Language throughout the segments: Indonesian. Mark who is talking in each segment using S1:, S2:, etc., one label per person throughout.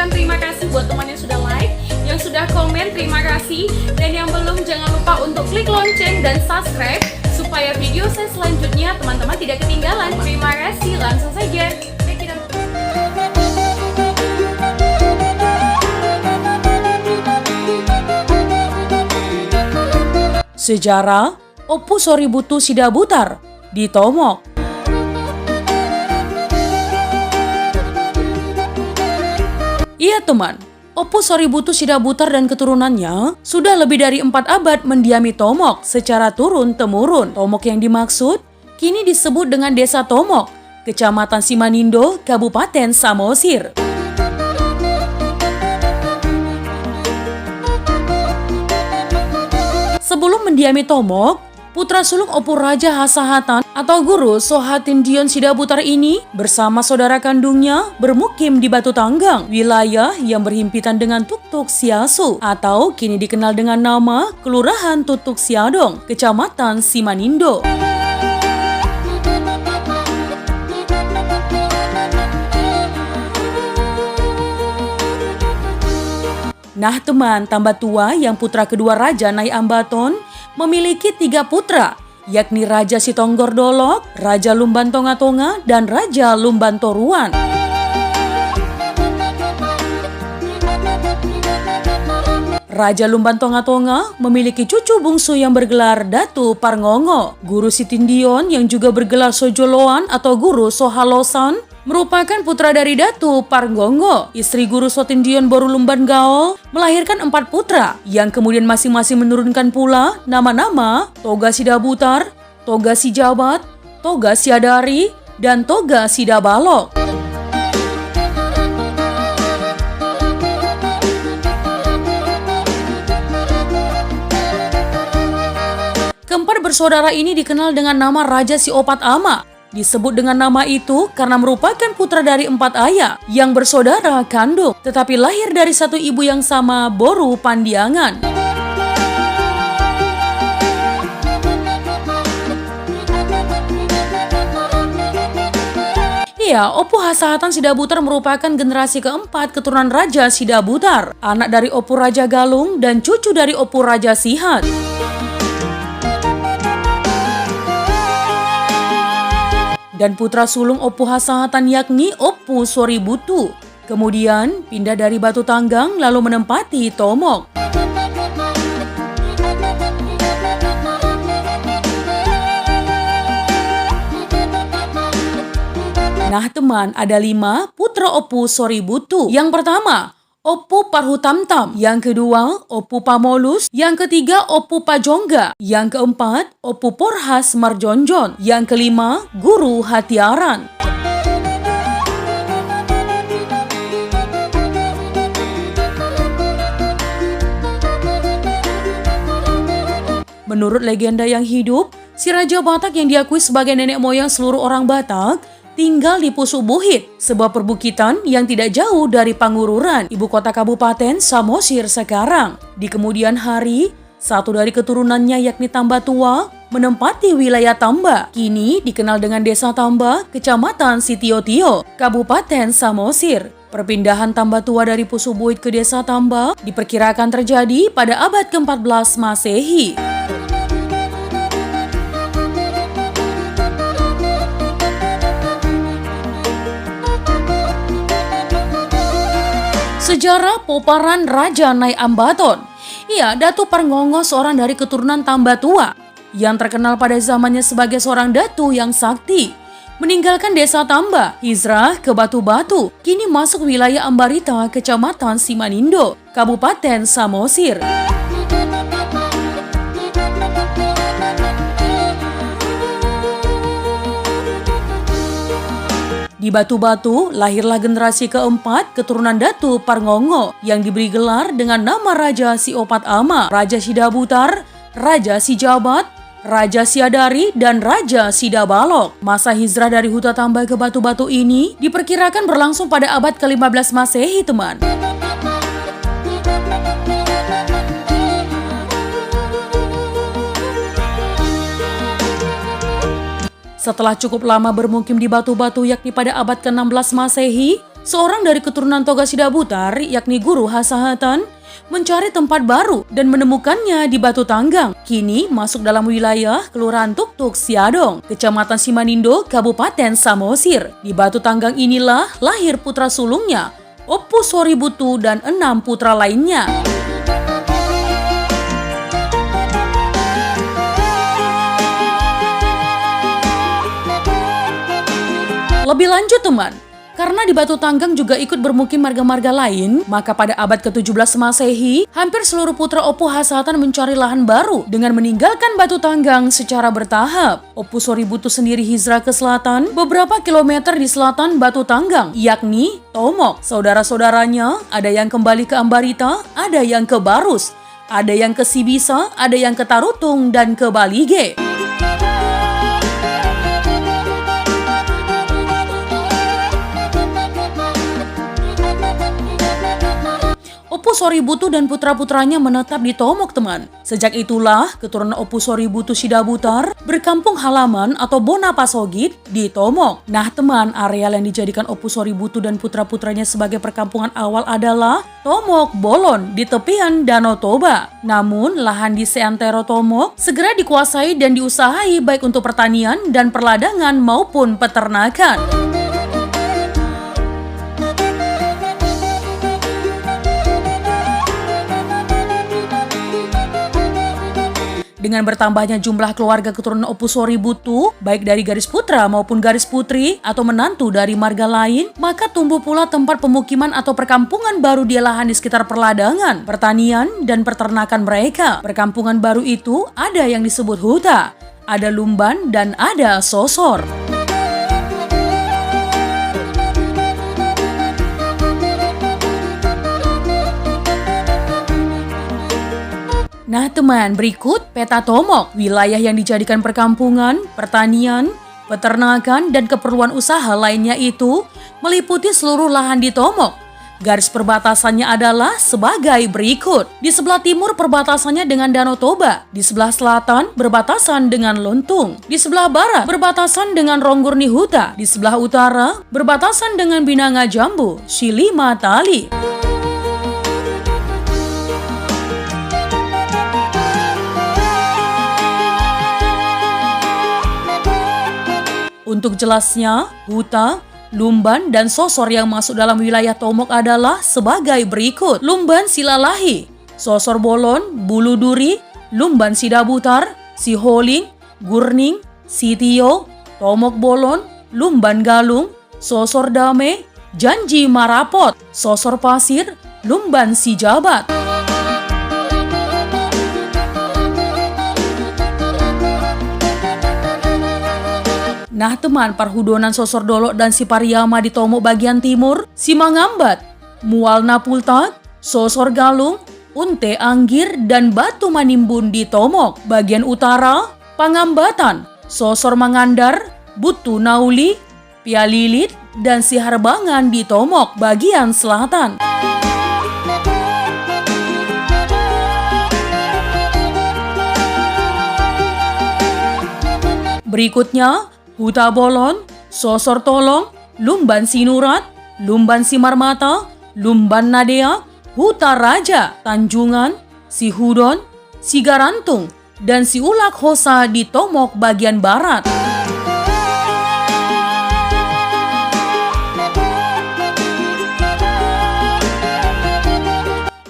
S1: ucapkan terima kasih buat teman yang sudah like, yang sudah komen, terima kasih. Dan yang belum, jangan lupa untuk klik lonceng dan subscribe supaya video saya selanjutnya teman-teman tidak ketinggalan. Terima kasih, langsung saja.
S2: Sejarah Opu Soributu Sidabutar di Tomok. Iya teman, Opu Soributu Sidabutar dan keturunannya sudah lebih dari 4 abad mendiami Tomok secara turun-temurun. Tomok yang dimaksud kini disebut dengan Desa Tomok, Kecamatan Simanindo, Kabupaten Samosir. Sebelum mendiami Tomok, putra sulung Opu Raja Hasahatan atau Guru Sohatindion Sidabutar ini bersama saudara kandungnya bermukim di Batu Tanggang, wilayah yang berhimpitan dengan Tuktuk Siasu atau kini dikenal dengan nama Kelurahan Tutuk Siadong, Kecamatan Simanindo. Nah teman, tambah tua yang putra kedua Raja Nai Ambaton memiliki 3 putra, yakni Raja Sitonggor Dolok, Raja Lumban Tonga-Tonga, dan Raja Lumban Toruan. Raja Lumban Tonga-Tonga memiliki cucu bungsu yang bergelar Datu Parngongo. Guru Sitindion yang juga bergelar Sojoloan atau Guru Sohalosan merupakan putra dari Datu Parngongo. Istri Guru Sotindion Boru Lumban Gaol melahirkan 4 putra yang kemudian masing-masing menurunkan pula nama-nama Toga Sidabutar, Toga Sijabat, Toga Siadari, dan Toga Sidabalok. Keempat bersaudara ini dikenal dengan nama Raja Siopat Ama. Disebut dengan nama itu karena merupakan putra dari 4 ayah yang bersaudara kandung, tetapi lahir dari satu ibu yang sama, Boru Pandiangan. Iya, Opu Hasahatan Sidabutar merupakan generasi keempat keturunan Raja Sidabutar, anak dari Opu Raja Galung dan cucu dari Opu Raja Sihat. Dan putra sulung Opu Hasahatan yakni Opu Soributu. Kemudian pindah dari Batu Tanggang lalu menempati Tomok. Nah teman, ada 5 putra Opu Soributu. Yang pertama, Opu Parhutamtam, yang kedua Opu Pamolus, yang ketiga Opu Pajongga, yang keempat Opu Porhas Marjonjon, yang kelima Guru Hatiaran. Menurut legenda yang hidup, si Raja Batak yang diakui sebagai nenek moyang seluruh orang Batak tinggal di Pusuk Buhit, sebuah perbukitan yang tidak jauh dari Pangururan, ibu kota Kabupaten Samosir sekarang. Di kemudian hari, satu dari keturunannya yakni Tamba Tua menempati wilayah Tamba, kini dikenal dengan Desa Tamba, Kecamatan Sitiotio, Kabupaten Samosir. Perpindahan Tamba Tua dari Pusuk Buhit ke Desa Tamba diperkirakan terjadi pada abad ke-14 Masehi. Sejarah Poparan Raja Nai Ambaton. Iya, Datu Parngongo seorang dari keturunan Tamba Tua yang terkenal pada zamannya sebagai seorang datu yang sakti. Meninggalkan Desa Tamba, hijrah ke Batu-Batu, kini masuk wilayah Ambarita, Kecamatan Simanindo, Kabupaten Samosir. Di Batu-Batu, lahirlah generasi keempat keturunan Datu Parngongo yang diberi gelar dengan nama Raja Siopat Ama, Raja Sidabutar, Raja Sijabat, Raja Siadari, dan Raja Sidabalok. Masa hijrah dari Huta Tamba ke Batu-Batu ini diperkirakan berlangsung pada abad ke-15 Masehi, teman. Setelah cukup lama bermukim di Batu-Batu yakni pada abad ke-16 Masehi, seorang dari keturunan Toga Sidabutar, yakni Guru Hasahatan, mencari tempat baru dan menemukannya di Batu Tanggang. Kini masuk dalam wilayah Kelurahan Tuktuk Siadong, Kecamatan Simanindo, Kabupaten Samosir. Di Batu Tanggang inilah lahir putra sulungnya, Oppu Soributu dan 6 putra lainnya. Lebih lanjut teman, karena di Batu Tanggang juga ikut bermukim marga-marga lain, maka pada abad ke-17 Masehi, hampir seluruh putra Oppu Hasahatan mencari lahan baru dengan meninggalkan Batu Tanggang secara bertahap. Oppu Soributu sendiri hijrah ke selatan, beberapa kilometer di selatan Batu Tanggang, yakni Tomok. Saudara-saudaranya ada yang kembali ke Ambarita, ada yang ke Barus, ada yang ke Sibisa, ada yang ke Tarutung, dan ke Balige. Oppu Soributu dan putra-putranya menetap di Tomok teman. Sejak itulah keturunan Oppu Soributu Sidabutar berkampung halaman atau Bonapasogit di Tomok. Nah teman, areal yang dijadikan Oppu Soributu dan putra-putranya sebagai perkampungan awal adalah Tomok Bolon di tepian Danau Toba. Namun lahan di seantero Tomok segera dikuasai dan diusahai baik untuk pertanian dan perladangan maupun peternakan. Dengan bertambahnya jumlah keluarga keturunan Oppu Soributu, baik dari garis putra maupun garis putri atau menantu dari marga lain, maka tumbuh pula tempat pemukiman atau perkampungan baru di lahan di sekitar perladangan, pertanian, dan peternakan mereka. Perkampungan baru itu ada yang disebut huta, ada lumban, dan ada sosor. Nah teman, berikut peta Tomok, wilayah yang dijadikan perkampungan, pertanian, peternakan, dan keperluan usaha lainnya itu meliputi seluruh lahan di Tomok. Garis perbatasannya adalah sebagai berikut. Di sebelah timur perbatasannya dengan Danau Toba, di sebelah selatan berbatasan dengan Lontung, di sebelah barat berbatasan dengan Ronggurni Huta, di sebelah utara berbatasan dengan Binanga Jambu, Silima Tali. Untuk jelasnya, huta, lumban, dan sosor yang masuk dalam wilayah Tomok adalah sebagai berikut. Lumban Silalahi, sosor Bolon, Bulu Duri, lumban Sidabutar, Siholing, Gurning, Sitio, Tomok Bolon, lumban Galung, sosor Dame, Janji Marapot, sosor Pasir, lumban Sijabat. Nah teman, Parhudonan Sosor Dolok dan Sipariyama di Tomok bagian timur, Simangambat, Mual Napultat, Sosor Galung, Unte Anggir, dan Batu Manimbun di Tomok. Bagian utara, Pangambatan, Sosor Mangandar, Butu Nauli, Pialilit, dan Siharbangan di Tomok bagian selatan. Berikutnya, Huta Bolon, Sosor Tolong, lumban Sinurat, lumban Simarmata, lumban Nadea, Huta Raja, Tanjungan, Sihudon, Sigarantung, dan Siulak Hosa di Tomok bagian barat.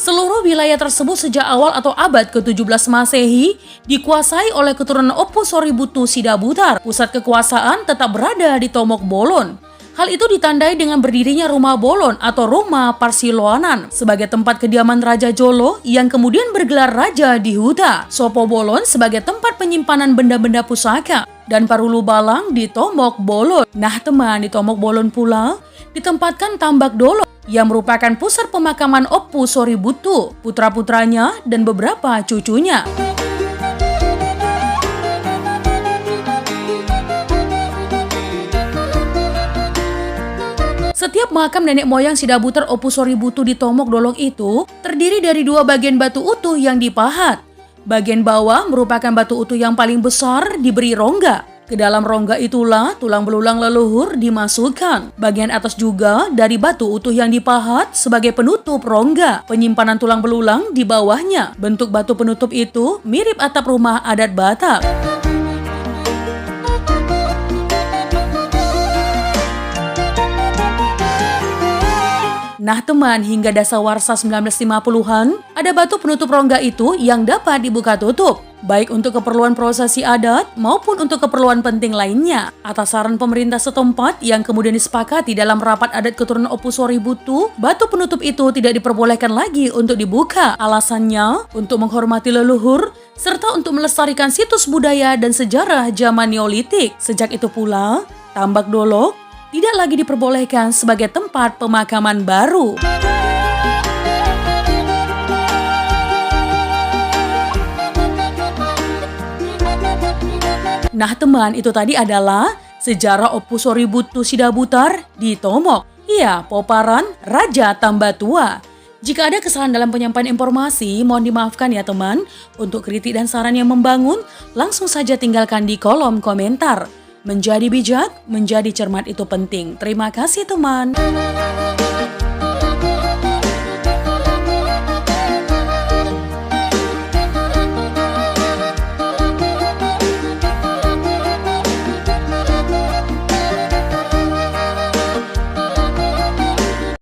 S2: Seluruh wilayah tersebut sejak awal atau abad ke-17 Masehi dikuasai oleh keturunan Oppu Soributu Sidabutar. Pusat kekuasaan tetap berada di Tomok Bolon. Hal itu ditandai dengan berdirinya Rumah Bolon atau Rumah Parsiloanan sebagai tempat kediaman Raja Jolo yang kemudian bergelar Raja di Huta. Sopo Bolon sebagai tempat penyimpanan benda-benda pusaka dan Parulu Balang di Tomok Bolon. Nah teman, di Tomok Bolon pula ditempatkan Tambak Dolo yang merupakan pusat pemakaman Oppu Soributu, putra-putranya, dan beberapa cucunya. Setiap makam nenek moyang Sidabutar Oppu Soributu di Tomok Dolok itu terdiri dari 2 bagian batu utuh yang dipahat. Bagian bawah merupakan batu utuh yang paling besar diberi rongga. Ke dalam rongga itulah tulang belulang leluhur dimasukkan. Bagian atas juga dari batu utuh yang dipahat sebagai penutup rongga. Penyimpanan tulang belulang di bawahnya. Bentuk batu penutup itu mirip atap rumah adat Batak. Nah teman, hingga dasawarsa 1950-an, ada batu penutup rongga itu yang dapat dibuka tutup, baik untuk keperluan prosesi adat maupun untuk keperluan penting lainnya. Atas saran pemerintah setempat yang kemudian disepakati dalam rapat adat keturunan Opusori Butu, batu penutup itu tidak diperbolehkan lagi untuk dibuka. Alasannya, untuk menghormati leluhur, serta untuk melestarikan situs budaya dan sejarah zaman Neolitik. Sejak itu pula, Tambak Dolok tidak lagi diperbolehkan sebagai tempat pemakaman baru. Nah teman, itu tadi adalah sejarah Opusori Butu Sidabutar di Tomok. Iya, Poparan Raja Tambatua. Jika ada kesalahan dalam penyampaian informasi, mohon dimaafkan ya teman. Untuk kritik dan saran yang membangun, langsung saja tinggalkan di kolom komentar. Menjadi bijak, menjadi cermat itu penting. Terima kasih teman.